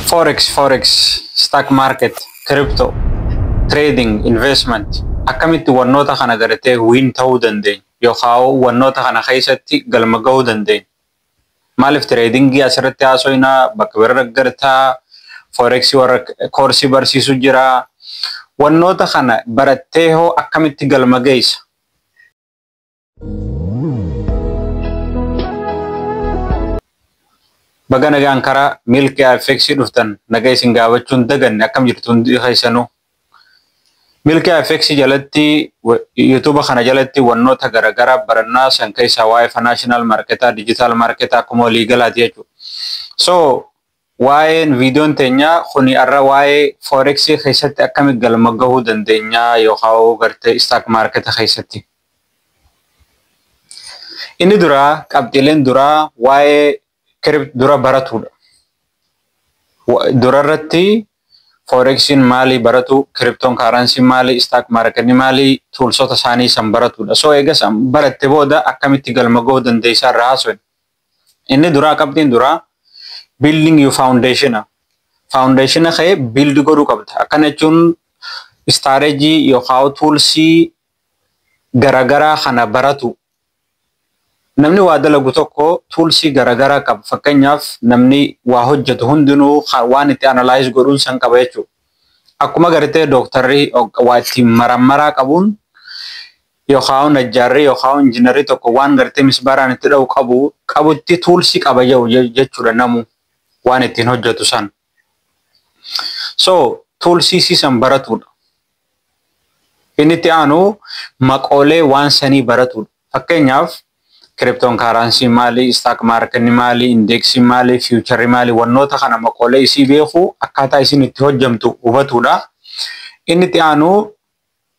Forex, stock market, crypto, trading, investment. Akkamitti wannoota kana garatee win ta'uu dandeenya yookaan wannoota kana keessatti galma ga'uu dandeenya. Maaliif tradingii asirratti haasofnaa bakka bira gartaa forex warra koorsii barsiisu jira. Wannoota kana barattee hoo akkamitti galma geessa? Baga nagaan karaa milkii FX dhuftan nagaa isin gaafachuun daganne akkam jirtu hundi keessanuu. Milkii FX jalatti YouTube kana jalatti wannoota garagaraa barannaa san keessaa waa'ee financial marketaa, digital marketaa akkuma walii galaati jechuudha. So waa'een viidiyoon teenya kuni irra waa'ee forex keessatti akkamitti galma gahuu dandeenya yookaan gartee stock market keessatti. Inni dura qabxiileen dura waa'ee dura baratudha. Dura irratti forexin maali baratu, cryptocurrency maali, stock market maali, toolsota isaanii san baratudha. So eega san baratte booda akkamitti galma gahuu dandeessaa irraa haasofna. Inni dura qabxiin dura building your foundation. Foundation kee build godhuu qabda. Akkana jechuun strategy yookaan toolsii garagaraa kana baratu. Namni waa dalagu tokko toolsii garagaraa qaba. Fakkeenyaaf namni waa hojjetu hundinuu waan itti analyze godhuun san qaba jechuudha. Akkuma gartee dooktarri waa itti marammaraa qabuun yookaan najjaarri yookaan injiinarii tokko waan gartee misbaaraan itti dha'u qabutti toolsii qaba jechuudha namu waan ittiin hojjetu san. So toolsii san baratudha. Inni itti aanu maqoolee waan sanii baratudha. Fakkeenyaaf cryptocurrency maali, stock market maali, index maali, future maali, wannoota kana maqoolee isii beeku akkaataa isin itti hojjamtu hubatudha. Inni itti aanu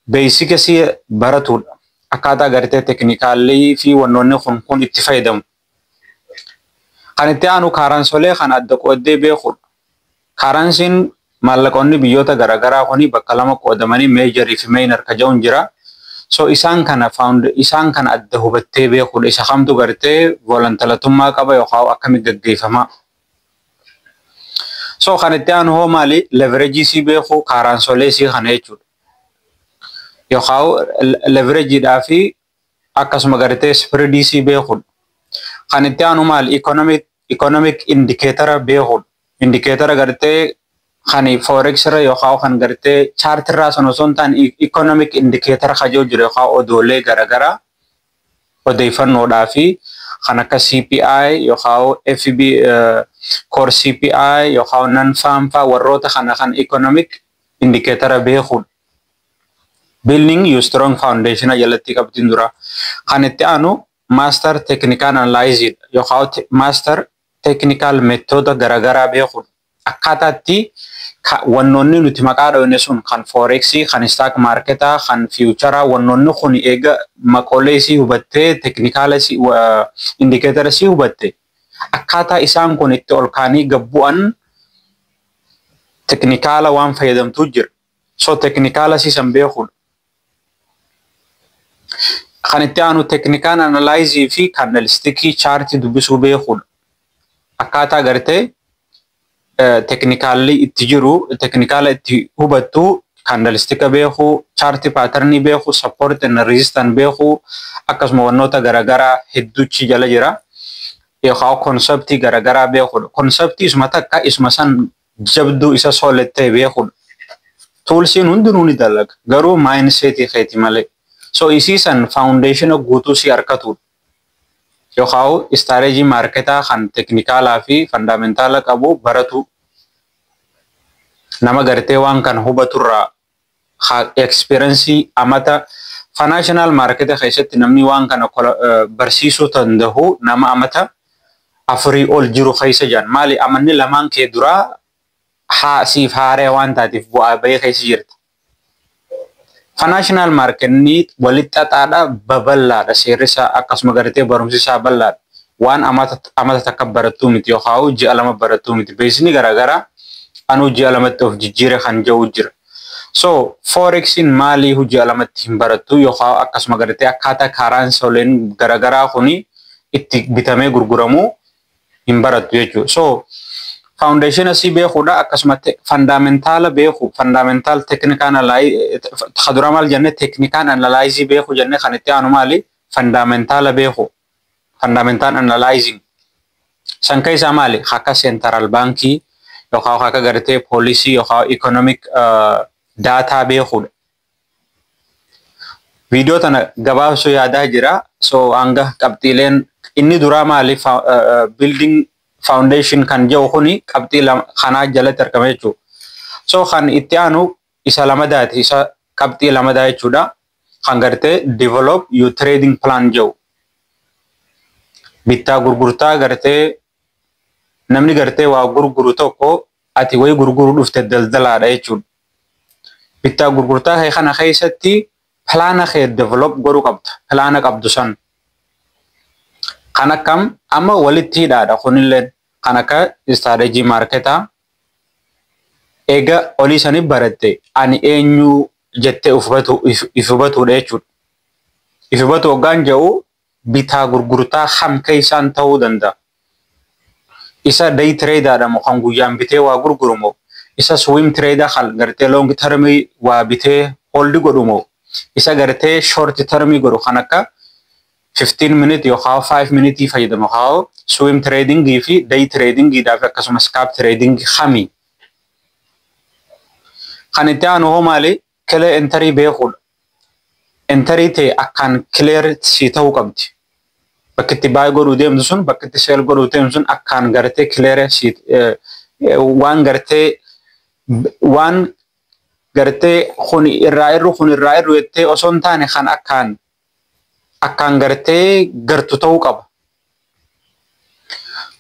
basic isii baratudha. Akkaataa gartee teknikaalii fi wannoonni kun itti fayyadamu. Kan itti aanu kaaransoolee kan adda qoodee beekudha. Kaaransiin maallaqoonni biyyoota garagaraa kuni bakka lama qoodamanii meejarii fi meenar ka ja'uun jira. So isaan kana adda hubattee beekudha. Isa kamtu gartee volantalatummaa qaba yookaan akkamitti gaggeeffama. So kan itti aanu hoo maali leverage isii beeku kaaransoolee isii kana jechuudha. Yookaan leverageedhaa fi akkasuma gartee spread isii beekudha. Kan itti aanu maali economic indicator beekudha. Indicator gartee kan forex irra yookaan kan gartee chart irraa san osoo hin taane economic indicator kajoo jiru yookaan odoolee garagaraa odeeffannoodhaa fi kan akka CPI yookaan FB core CPI yookaan non-farm faa warroota kana kan economic indicator beekudha. Building your strong foundation jalatti qabxiin dura. Kan itti aanu master technical analysis yookaan master technical method garagaraa beekudha. Akkaataatti wannoonni nuti maqaa dhawne sun kan forexii, kan stock marketaa, kan futurea wannoonni kun eega maqoolee isii hubattee teknikaala indikeetara isii hubatte akkaataa isaan kun itti ol kaanii gabbu'an teknikaala waan fayyadamtu jira. So teknikaala siisan beekudha. Kan itti aanu teknikaal analyzii fi candlestick chart dubbisuu beekudha. Akkaataa gartee teknikaalli itti jiru, teknikaala itti hubattu, candlestick beeku, chart pattern beeku, support and resistance beeku, akkasuma wannoota garagaraa hedduuchi jala jira. Yookaan konseptii garagaraa beekudha. Konseptii isuma takka isuma san jabduu isa soolettee beekudha. Toolsiin hundinuu ni dalaga. Garuu mindsetii keeti malee. So isii san foundation guutuu si harkatudha. Yookaan strategy marketaa kan teknikaalaa fi fundamentala qabu baratu. Nama gartee waan kan hubaturraa experience amata financial market keessatti namni waan kana barsiisuu danda'u nama amata afurii ol jiru keessa jiran. Maali amanni lamaan kee duraa siif haaree waan taatiif bu'aa bahee keessa jirta. Financial market ni walitti xaxaadha babal'aadha seerrisaa akkasuma gartee barumsisaa bal'aadha. Waan amata takka barattuu miti yookaan ji'a lama barattuu miti. Beeksisni garagaraa anu ji'a lamatti of jijjiire kan jiru jira. So forexin maali ji'a lamatti hin barattu yookaan akkasuma gartee akkaataa kaaransooleen garagaraa kuni itti bitamee gurguramuu hin barattu jechuudha. So foundation asii beekuudha akkasumatti fundamental beeku fundamental technical analyze khadura maal jenne technical analyze beeku jenne kan itti aanu maali fundamental beeku fundamental analyzing san keessa maali akka central banki yookaan akka gartee policy yookaan economic data beekuudha. Video tana gabaabsuu yaadaa jira so hanga qabxiileen inni dura maali building foundation kan jiru kuni qabxii kana jalatti argame jechuudha. So kan itti aanu isa lamadaati isa qabxii lamadaa jechuudha. Kan gartee develop your trading plan jiru. Bittaa gurgurtaa gartee namni gartee waa gurguru tokko ati way gurguru dhufte daldalaadha jechuudha. Bittaa gurgurtaa kana keessatti plana kee develop godhuu qabda. Plana qabdu san. Kan akkam amma walitti hidhaadha kunilleen kan akka strategy marketaa eega olii sanii baratte ani eenyu jettee ifubatuudha jechuudha. Ifubatu hoggaan jedhu bitaa gurgurtaa ham keessaan ta'uu danda'a. Isa day trader moo kan guyyaan bitee waa gurguru moo isa swing trader kan gartee long term waa bitee hold godhu moo isa gartee short term godhu kan akka 15 minutes yookaan 5 minutes fayyadamu haa swing trading fi day trading daaf akkasumas scalp trading khami kan itti aanu hoo maali clear entry beekudha. Entry ta'e akkaan clear si ta'uu qabdi. Bakka itti buy godhuu deemtu sun bakka itti sell godhuu deemtu sun akkaan gartee clear si waan gartee kun irraa irru jettee osoo hin taane kan akkaan gartee gartu ta'uu qaba.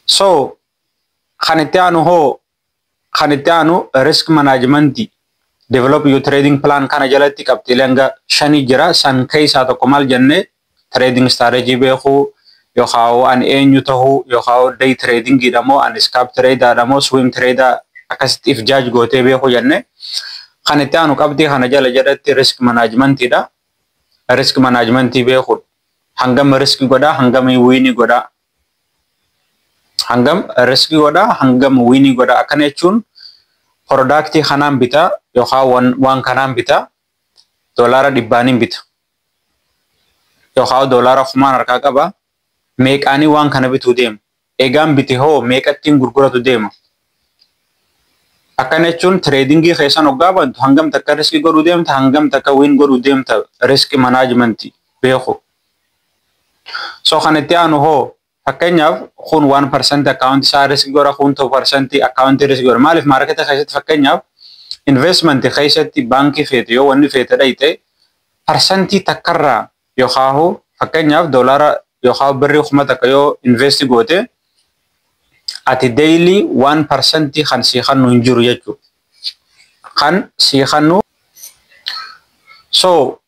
So kan itti aanu risk management develop your trading plan kana jalatti qabxiilee hanga 5 jira san keessaa tokko maal jenne trading strategy beeku yookaan an eenyu ta'uu yookaan day trading damo an scalp trader damo swing trader akkasitti if judge gootee beeku jenne kan itti aanu qabxii kana jala jalatti risk management dha. Risk management beeku hangam risk godha hangam win godha hangam risk godha hangam win godha akkana jechuun product kanaan bita yookaan waan kanaan bita doolaara 100 bita yookaan doolaara 1000 harkaa qaba meeqaanii waan kana bituu deema eegaan biti hoo meeqattiin gurguratu deema akkana jechuun trading keessan hoggaa bantu hangam takka risk godhuu deemta hangam takka win godhuu deemta risk management beeku. So kan itti aanu hoo fakkeenyaaf kun 1% account isaa risk godha kun 2% account risk godha maaliif marketa keessatti fakkeenyaaf investment keessatti baankii feete yoo wanni feete dhayite percentii takkarraa yookaan fakkeenyaaf doolaara yookaan birrii kuma takka yoo invest goote ati daily 1% kan si khannu hin jiru jechuudha. Kan si khannu so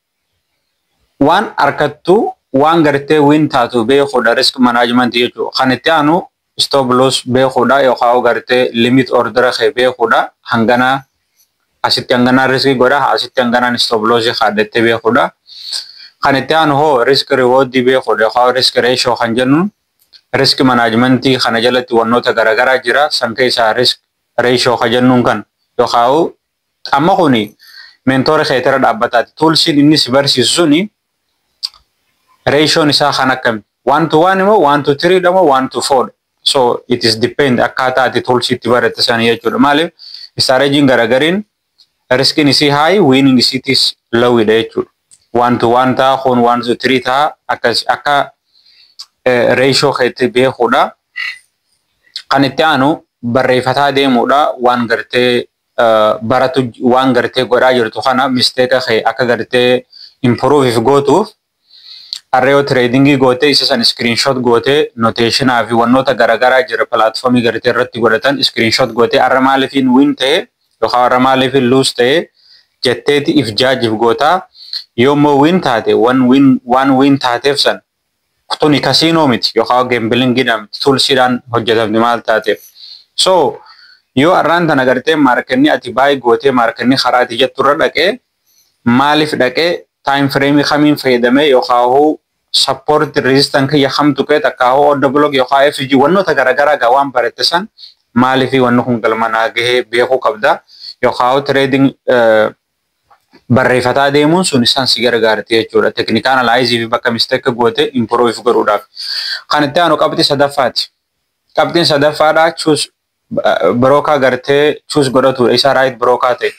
waan arkattu waan gartee win taatu beekuudha risk management jechuudha. Kan itti aanu stop loss beekuudha yookaan gartee limit order kee beekuudha hangana asitti hangana risk godha asitti hangana stop loss kaadette beekuudha. Kan itti aanu hoo risk reward beekuudha yookaan risk ratio kan jennu risk management kana jalatti wannoota garagaraa jira san keessaa risk ratio kan jennuun kan yookaan amma kuni mentor keetira dhaabbataati toolsiin inni si barsiisu suni ratio isaa kan akkam 1 to 1 moo 1 to 3 moo 1 to 4 so it is depend akkaataa ati toolsiitti baratte san jechuudha. Maaliif strategy garagariin riskin isii high winning isiitis low jechuudha. 1 to 1 taa kun 1 to 3 taa akka ratio keetti beekuudha. Kan itti aanu barreeffataa deemuudha waan gartee baratu waan gartee godhaa jirtu kana mistake kee akka gartee improve if gootuuf arreo trading goote isa san screenshot goote notation fi wannoota garagaraa jira platform gartee irratti godhatan screenshot goote arra maaliifin win ta'e yookaan arra maaliifin lose ta'e jetteeti if judge goota yoommoo win taate one win taateef san kutuni casino miti yookaan gambling gidam toolsiidhaan hojjetamti maal taateef so yoo arraan tana gartee markenni ati baay goote markenni kharaati jetturra dhaqee maaliif dhaqee time frame kamiin fayyadame yookaan support resistance ya hamtu ke takka order block yookaan FG wannoota garagaraa gawaan baratte san maaliif wanni kun galma naa gahee beekuu qabda yookaan trading barreeffataa deemuun sun isaan si gargaarti jechuudha. Teknikaan analyzii fi bakka mistake goote improve godhuudhaaf. Kan itti aanu qabxii sadaffaati. Qabxiin sadaffaadhaa choose broker gartee choose godhatudha. Isa right broker ta'e.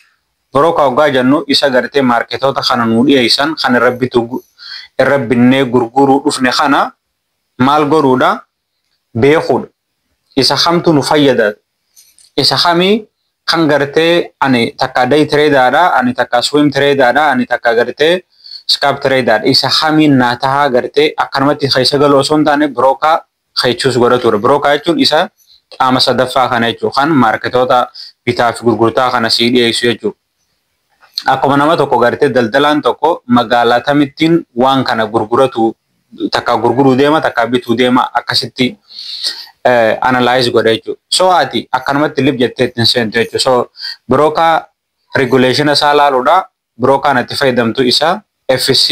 Broker hoggaa jennu isa gartee maarketoota kana nuu dhiyeessan kan irra binnee gurguruu dhufne kana maal godhuudha beekuudha. Isa kamtu nu fayyada. Isa kamii kan gartee ani takka day tradeadha, ani takka swing tradeadha, ani takka gartee scalp tradeadha. Isa kamiin naa tahaa gartee akkanumatti keessa galoo osoo hin taane broker choose godhatudha. Broker jechuun isa qaama sadaffaa kana jechuudha. Kan maarketoota bitaa fi gurgurtaa kana sii dhiyeessu jechuudha. Akkuma nama tokko gartee daldalaan tokko magaalaa tamittiin waan kana gurguratu takka gurguruu deema takka bituu deema akkasitti analyze godha jechuudha. So ati akkanumatti lip jettee ittiin seentu jechuudha. So broker regulation isaa laaluudha. Broker natti fayyadamtu isa FSC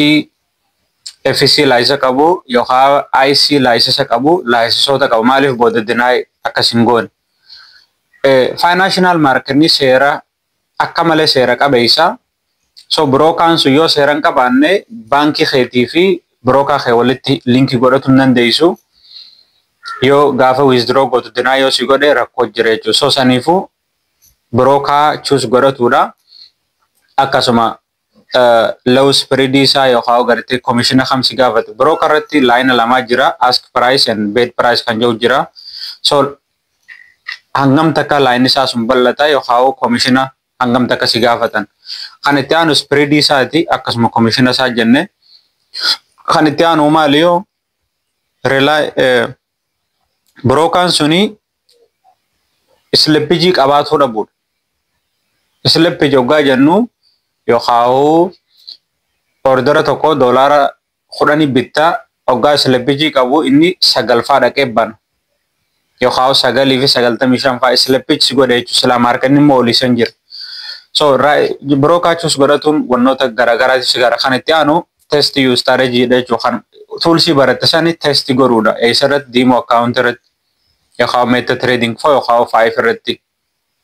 laayisa qabu yookaan IC laayisa qabu laayisoota qabu maaliif booda dinaay akkasiin goone. Financial market ni seera akka malee seera qabeessa. So broker'n sun yoo seera hin qabaanne baankii keetii fi broker kee walitti linkii godhatu hin dandeessu. Yoo gaafa withdraw gootu dinaa yoo si godhe rakkoo jira jechuudha. So saniifuu broker choose godhatudha. Akkasuma low spread isaa yookaan gartee commissioner kamsi gaafate. Broker irratti laayina lamaa jira. Ask price and bid price kan jiru jira. So hangam takka laayini isaa sun bal'ata yookaan commissioner hangam takka si gaafatan. Kan itti aanu spread isaati akkasuma commissioner isaa jenne. Kan itti aanu maali yoo broker'n suni slippage qabaatu dhabuudha. Slippage hoggaa jennu yookaan ordera tokko doolaara 10 bitta hoggaa slippage qabu inni 9 dhaqee bana. Yookaan 9 fi 95 fa'aa slippage godha jechuudha. Sila maarkanni immoo oliisan jira. So broker choose godhatuun wannoota garaagaraati si gara kan itti aanu test use strategy jechuudha. Toolsii baratte sani test godhuudha. Eessarratti diimoo account irratti yookaan meta trading foo yookaan 5 irratti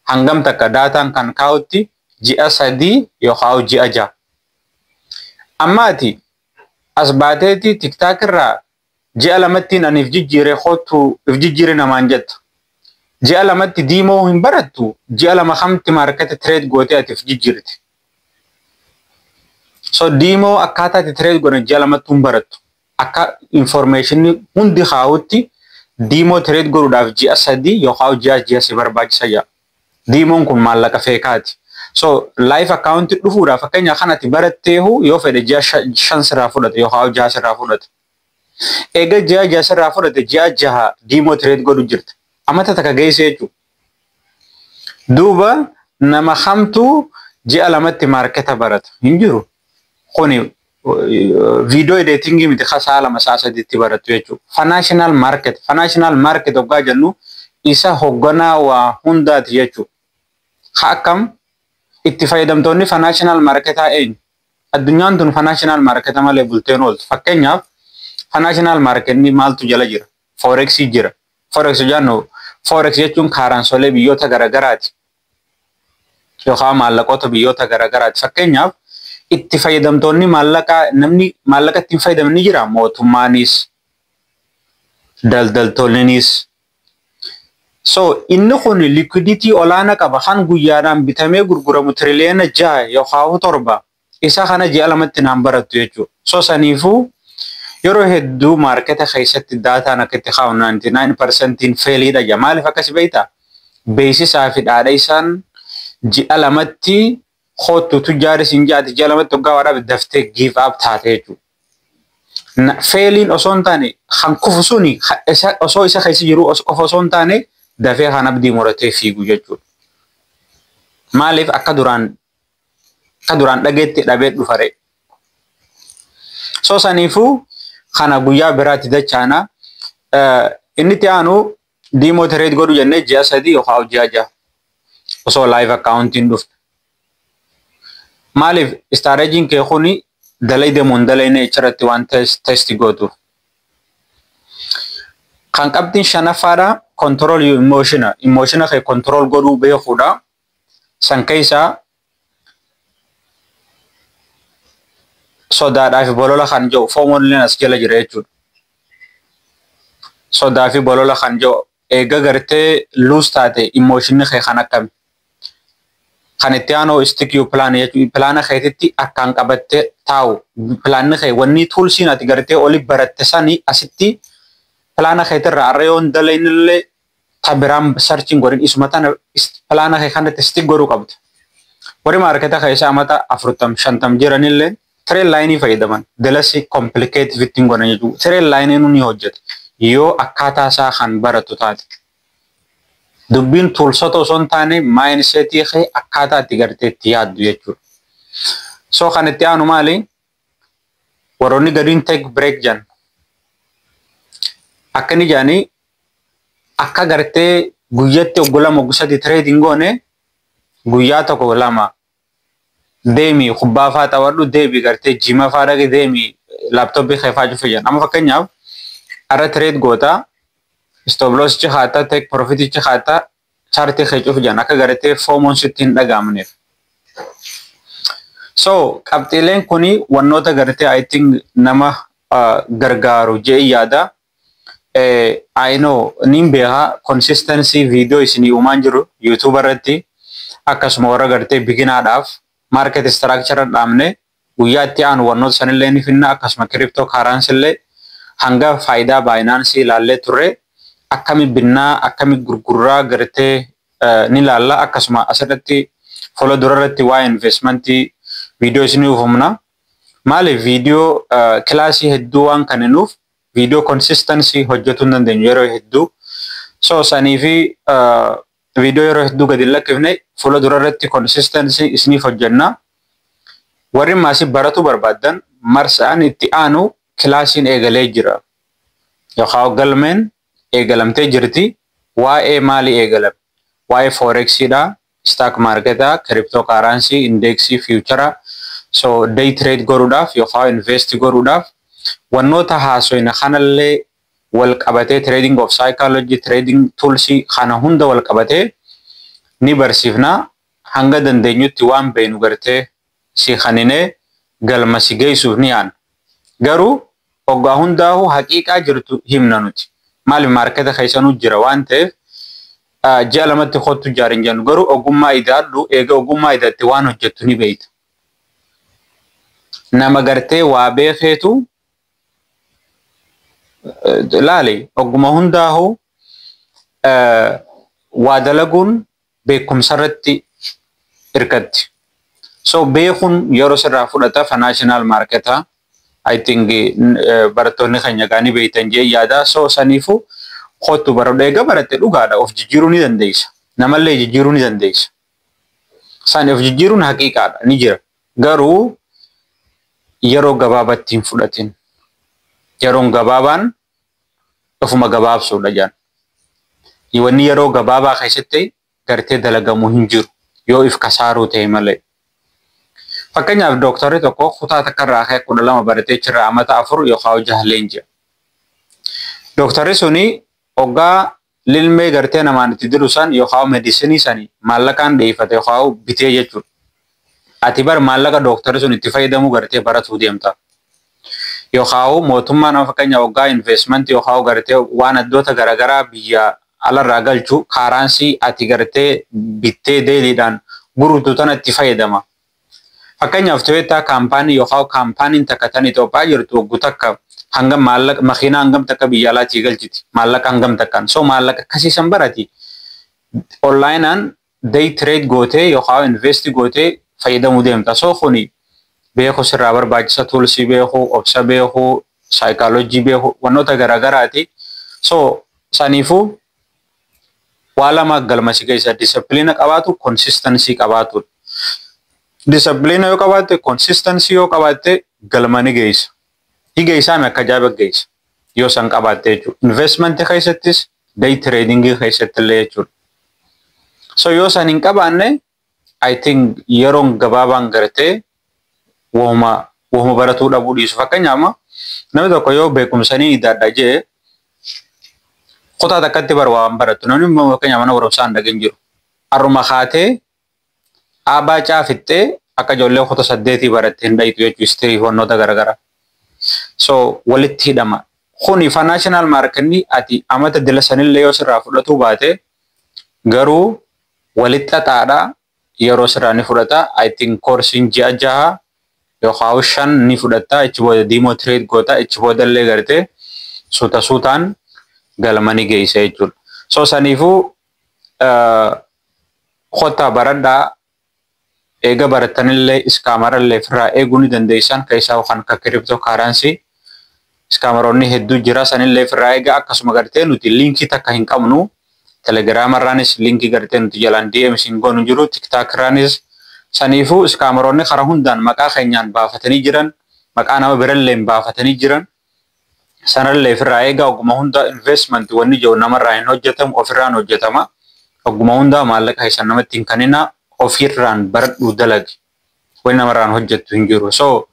hangam takka daataan kan kaa'utti ji'a 3 yookaan ji'a 6. Ammaati as baateeti tiktaak irraa ji'a lamattiin ani if jijjiire hootu if jijjiire namaan jettu. Ji'a lamatti diimoo hin barattu ji'a lama kamti maarketa trade gootee ati if jijjiirte. So diimoo akkaataa ati trade godhan ji'a lamatti hin barattu. Akka information hundi kaa'utti diimoo trade godhuudhaaf ji'a 3 yookaan ji'a 6 si barbaachisa jira. Diimoon kun maallaqa feekaati. So live account dhufuudhaaf fakkeenyaaf kanatti baratteehu yoo fedhe ji'a 5 sirraa fudhate yookaan 6 sirraa fudhate. Egaa ji'a 6 sirraa fudhate ji'a 6 diimoo trade godhu jirta. Amata takka geessee jechuudha. Duuba nama hamtuu ji'a lamatti maarketa barata hin jiru. Kuni video editing miti khasaa lama saa sadiitti baratu jechuudha. Financial market hoggaa jennu isa hogganaa waa hundaati jechuudha. Akkam itti fayyadamtoonni financial marketaa eenyu? Addunyaan tun financial marketa malee bulteen ooltu. Fakkeenyaaf financial market ni maaltu jala jira? Forex jira. Forex jennu forex jechuun kaaraansolee biyyoota garaagaraati. Yookaan maallaqoota biyyoota garaagaraati. Fakkeenyaaf itti fayyadamtoonni namni maallaqa ittiin fayyadaman ni jira. Mootummaanis, daldaltoonnis. So inni kun liquidity olaanaa qaba kan guyyaadhaan bitamee gurguramu tiriliyoona 6 yookaan 7 isa kana ji'a lamatti naan barattu jechuudha. So saniifuu yeroo hedduu maarketa keessatti daataan akka itti kaa'u 99% feeliidha jaa. Maaliif akkasi beektaa? Beeksisaa fi dhaadha isaan ji'a lamatti hootu tujjaari siin jaati ji'a lamatti hoggaa waraabee daftee give up taate jechuudha. Feeliin osoo hin taane kan kufu suni osoo isa keessa jiru osoo hin taane dafee kan abdii muratee fiigu jechuudha. Maaliif akka duraan dhageetti dhabee dhufare. So saniifuu kana guyyaa biraatti dachaana inni itti aanu diimoo trade godhu jennee ji'a 3 yookaan ji'a 6 osoo live accountiin dhufte. Maaliif strategiin kee kuni dalay deemuun dalayne irratti waan test gootuuf. Kan qabxiin shanaffaadha control your emotion ke control godhu beekuudha san keessa sodaadhaa fi bolola kan jiru foomoleen as jala jira jechuudha. Sodaa fi bolola kan jiru eega gartee loose taate emotion ke kan akkami. Kan itti aanu stick your plan jechuudha. Plaana keetitti akkaan qabattee taa'u. Plaanni kee wanni toolsiin ati gartee oli baratte sanii asitti plaana keetirraa arreeyoon dalaynillee tabiraan searching godhin isuma tana plaana kee kanatti stick godhuu qabda. Warri maarketa keessa amata 40-50 jiranillee trail line fayyadaman. Dalasi complicated fitting godhan jechuudha. Trail line ni hojjeta. Yoo akkaataa isaa kan baratu taate. Dubbiin toolsota osoo hin taane mindsetii kee akkaataa itti gartee itti yaaddu jechuudha. So kan itti aanu maali? Warroonni gadiin take break jan. Akka ni jaanii akka gartee guyyatti oggolama gusati trading goone guyyaa tokko lama deemi kubbaa faa taphattu deebi gartee jima faa dhaqe deemi laaptooppii kee faa cufe jan. Amma fakkeenyaaf arra trade goota stop loss ci khata take profit ci khata charti khechuf jan akka gartee foomon sittin dhagaamneef. So qabxiileen kuni wannoota gartee I think nama gargaaru jee yaada. I know nin beekaa consistency video isinii uumaan jiru YouTube irratti akkasuma warra gartee biginaadhaaf market structure dhaamne guyyaa itti aanu wannoota sanillee ni finna akkasuma cryptocurrency illee hanga faayidaa Binance ilaallee turre akkami binnaa akkami gurguraa gartee ni laalla akkasuma asirratti follow durarratti waa investmentii video isinii uufamna. Maali video kilaasii hedduu waan kaninuuf video consistency hojjetuu hin dandeenyu yeroo hedduu. So sanii fi video yeroo hedduu gadi lakkifne follow durarratti consistency isiniif hojjenna. Warri maasii baratu barbaadan marsaan itti aanu kilaasiin eegalee jira. Yookaan galmeen eegalamtee jirti. Waa'ee maali eegalame? Waa'ee forexiidha, stock marketaa, cryptocurrency, indexii, future. So day trade godhuudhaaf yookaan invest godhuudhaaf wannoota haasoyna kanallee wal qabatee trading of psychology, trading tools kana hunda wal qabatee ni barsiifna. Hanga dandeenyutti waan beenu gartee si khaninee galma si geessuuf ni yaana. Garuu oggaa hundaahu haqiiqaa jirtu himna nuti. Maali marketa keessanuu jira waan ta'eef ji'a lamatti kottu jaarin jennu garuu ogummaa idaadhu eega ogummaa idaatti waan hojjettu ni beeyta. Nama gartee waa beekeetu laali ogummaa hundaahu waa dalaguun beekumsarratti hirkatti. So beekun yeroo sirraa fudhata financial marketa I think barattoonni keenya gaanii beeytan jee yaada. So saniifu kottu baradhu eega baratte dhugaadha of jijjiiruu ni dandeessa. Namallee jijjiiruu ni dandeessa. Sani of jijjiiruun haqiiqaadha ni jira. Garuu yeroo gabaabatti hin fudhatin. Yeroon gabaabaan ofuma gabaabsuudha jaan. Wanni yeroo gabaabaa keessatti gartee dalagamuu hin jiru yoo if kasaaruu ta'e malee. Fakkeenyaaf dooktarri tokko kutaa takkarraa ka'e 12 baratee jira amata 4 yookaan jahleen jira. Dooktarri suni oggaa lilmee gartee namaan itti diru san yookaan medisinii sani maallaqaan dheeffate yookaan bitee jechuudha. Ati bar maallaqa dooktarri sun itti fayyadamu gartee baratuu deemta. Yookaan mootummaan nama fakkeenya oggaa investment yookaan gartee waan addoota garaagaraa biyya alarraa galchu kaaraansii ati gartee bittee deeliidhaan guruutu tana itti fayyadama. Fakkeenyaaf Toyota kaampaanii yookaan kaampaaniin takka tan Itoophiyaa jirtu oggu takka hangam maallaqa makiinaa hangam takka biyya alaatii galchiti maallaqa hangam takkaan. So maallaqa akkasiisan barati onlaayinaan day trade gootee yookaan invest gootee fayyadamuu deemta. So kuni beeku sirraa barbaachisa toolsii beeku, obsa beeku, saayikooloojii beeku wannoota garaagaraati. So saniifuu waa lama galma si keessa discipliina qabaatu consistency qabaatu. Discipliina yoo qabaatte consistency yoo qabaatte galma ni geessa. Higeessaa akka ajaa'iba geessa yoo san qabaatte jechuudha. Investment keessattis day trading keessatti illee jechuudha. So yoo san hin qabaanne I think yeroon gabaabaan gartee wahuma baratuu dhabuu dhiisu. Fakkeenyaaf namni tokko yoo beekumsanii idaadha jee Kutaa takkatti barwaan barattu namni immoo keenya mana barumsaan dhagin jiru. Arruma kaatee aabaa caafixxee akka ijoollee kutaa 8 barattee hin dhayitu jechuudha istiriifoonnoota garaagaraa. So walitti hidhama. Kuni financial markenni ati amata dila sanillee yoo sirraa fudhatu baate garuu walitti xaxaadha yeroo sirraa ni fudhata. I think koorsiin ji'a 6 yookaan 5 ni fudhata ichi booda demotivate goota ichi booda illee gartee suutaan galmani geessa jechuudha. So saniifuu kota baradhaa eega barattanillee iskaamarallee firraa eeguu ni dandeessan keessaa kan akka cryptocurrency iskaamaronni hedduu jira sanillee firraa eega akkasuma gartee nuti linkii takka hin qabnu telegiraamarraanis linkii gartee nuti jalaan DMs hin goonu jiru tiktaakirraanis saniifuu iskaamaronni karaa hundaan maqaa keenyaan baafatanii jiran maqaa nama birallee baafatanii jiran sanallee firraa eega oguma hunda investment wanni jiru namarraa hin hojjetamu ofirraan hojjetama oguma hunda maallaqa keessan namatti hin kanina ofirraan baradhu dalagi wanni namarraan hojjettu hin jiru. So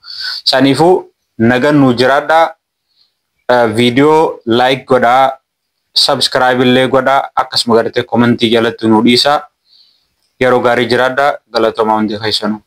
saniifuu nagaan jiraadhaa video like godhaa subscribe illee godhaa akkasuma gartee commentii jalatti nu dhiisaa yeroo gaarii jiraadhaa galatoomaa hundi keessanuu.